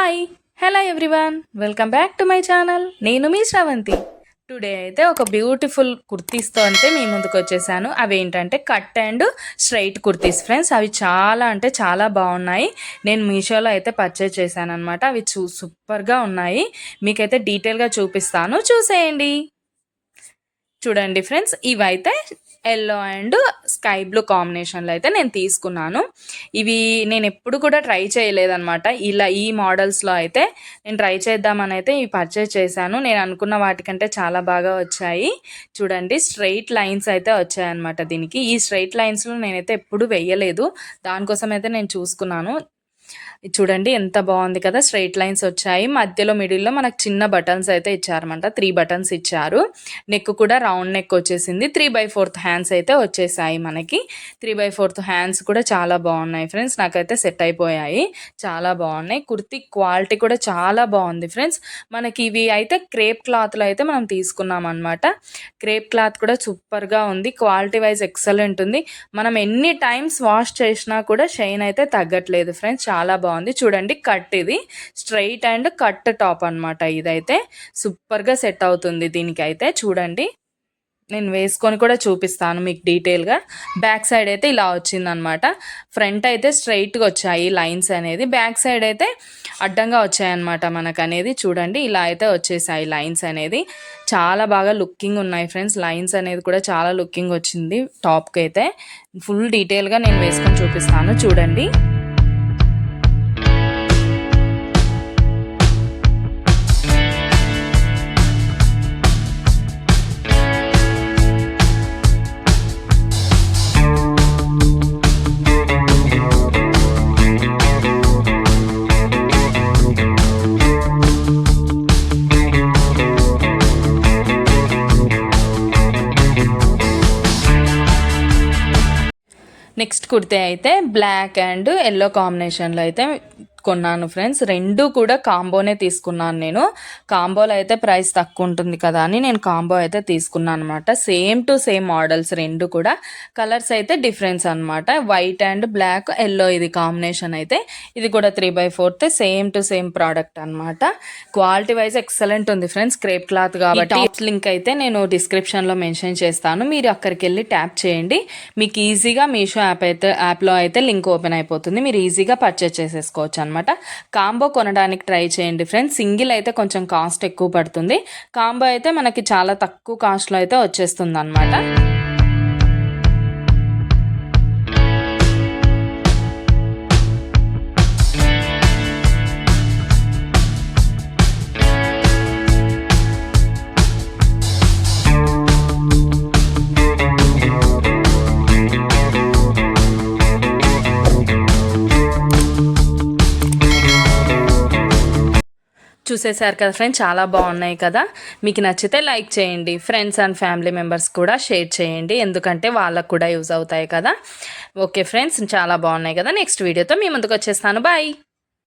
Hi hello everyone, welcome back to my channel. నేను మీ Sravanthi. Today అయితే ఒక బ్యూటిఫుల్ కుర్తీస్తో అంటే మీ ముందుకు వచ్చేసాను. అవి ఏంటంటే cut and straight kurtis friends. అవి చాలా అంటే చాలా బాగున్నాయి. నేను మీషోలో అయితే పర్చేజ్ చేశాను అనమాట. అవి సూపర్గా ఉన్నాయి. మీకైతే డీటెయిల్గా చూపిస్తాను, చూసేయండి. చూడండి ఫ్రెండ్స్, ఇవైతే ఎల్లో అండ్ స్కై బ్లూ కాంబినేషన్లో అయితే నేను తీసుకున్నాను. ఇవి నేను ఎప్పుడు కూడా ట్రై చేయలేదన్నమాట. ఈ మోడల్స్లో అయితే నేను ట్రై చేద్దామని అయితే ఇవి పర్చేజ్ చేశాను. నేను అనుకున్న వాటికంటే చాలా బాగా వచ్చాయి. చూడండి, స్ట్రైట్ లైన్స్ అయితే వచ్చాయన్నమాట దీనికి. ఈ స్ట్రైట్ లైన్స్లో నేనైతే ఎప్పుడు వేయలేదు, దానికోసం అయితే నేను చూసుకున్నాను. చూడండి ఎంత బాగుంది కదా, స్ట్రైట్ లైన్స్ వచ్చాయి. మధ్యలో మిడిల్లో మనకు చిన్న బటన్స్ అయితే ఇచ్చారన్నమాట. 3 బటన్స్ ఇచ్చారు. నెక్ కూడా రౌండ్ నెక్ వచ్చేసింది. 3/4 హ్యాండ్స్ అయితే వచ్చేసాయి మనకి. 3/4 హ్యాండ్స్ కూడా చాలా బాగున్నాయి ఫ్రెండ్స్. నాకైతే సెట్ అయిపోయాయి, చాలా బాగున్నాయి. కుర్తీ క్వాలిటీ కూడా చాలా బాగుంది ఫ్రెండ్స్. మనకి ఇవి అయితే క్రేప్ క్లాత్లో అయితే మనం తీసుకున్నాం అనమాట. క్రేప్ క్లాత్ కూడా సూపర్గా ఉంది. క్వాలిటీ వైజ్ ఎక్సలెంట్ ఉంది. మనం ఎన్ని టైమ్స్ వాష్ చేసినా కూడా షైన్ అయితే తగ్గట్లేదు ఫ్రెండ్స్. చాలా బాగుంది. చూడండి, కట్ ఇది స్ట్రైట్ అండ్ కట్ టాప్ అనమాట. ఇదైతే సూపర్గా సెట్ అవుతుంది దీనికైతే. చూడండి, నేను వేసుకొని కూడా చూపిస్తాను మీకు డీటెయిల్గా. బ్యాక్ సైడ్ అయితే ఇలా వచ్చిందనమాట. ఫ్రంట్ అయితే స్ట్రైట్గా వచ్చాయి లైన్స్ అనేది, బ్యాక్ సైడ్ అయితే అడ్డంగా వచ్చాయన్నమాట మనకు అనేది. చూడండి, ఇలా అయితే వచ్చేసాయి లైన్స్ అనేది. చాలా బాగా లుకింగ్ ఉన్నాయి ఫ్రెండ్స్. లైన్స్ అనేది కూడా చాలా లుకింగ్ వచ్చింది టాప్కి అయితే. ఫుల్ డీటెయిల్గా నేను వేసుకొని చూపిస్తాను, చూడండి. నెక్స్ట్ కుర్తే అయితే బ్లాక్ అండ్ ఎల్లో కాంబినేషన్లో అయితే కొన్నాను ఫ్రెండ్స్. రెండు కూడా కాంబోనే తీసుకున్నాను నేను. కాంబోలో అయితే ప్రైస్ తక్కువ ఉంటుంది కదా అని నేను కాంబో అయితే తీసుకున్నాను అనమాట. సేమ్ టు సేమ్ మోడల్స్ రెండు కూడా. కలర్స్ అయితే డిఫరెన్స్ అనమాట. వైట్ అండ్ బ్లాక్ ఎల్లో ఇది కాంబినేషన్ అయితే. ఇది కూడా 3/4 సేమ్ టు సేమ్ ప్రోడక్ట్ అనమాట. క్వాలిటీ వైజ్ ఎక్సలెంట్ ఉంది ఫ్రెండ్స్. క్రేప్ క్లాత్ కాబట్టి లింక్ అయితే నేను డిస్క్రిప్షన్లో మెన్షన్ చేస్తాను. మీరు అక్కడికి వెళ్ళి ట్యాప్ చేయండి. మీకు ఈజీగా మీషో యాప్లో అయితే లింక్ ఓపెన్ అయిపోతుంది. మీరు ఈజీగా పర్చేస్ చేసేసుకోవచ్చు అనమాట. కాంబో కొనడానికి ట్రై చేయండి ఫ్రెండ్స్. సింగిల్ అయితే కొంచెం కాస్ట్ ఎక్కువ పడుతుంది. కాంబో అయితే మనకి చాలా తక్కువ కాస్ట్లో అయితే వచ్చేస్తుంది అనమాట. చూసేసారు కదా ఫ్రెండ్స్, చాలా బాగున్నాయి కదా. మీకు నచ్చితే లైక్ చేయండి. ఫ్రెండ్స్ అండ్ ఫ్యామిలీ మెంబర్స్ కూడా షేర్ చేయండి, ఎందుకంటే వాళ్ళకు కూడా యూజ్ అవుతాయి కదా. ఓకే ఫ్రెండ్స్, చాలా బాగున్నాయి కదా. నెక్స్ట్ వీడియోతో మీ ముందుకు వచ్చేస్తాను. బాయ్.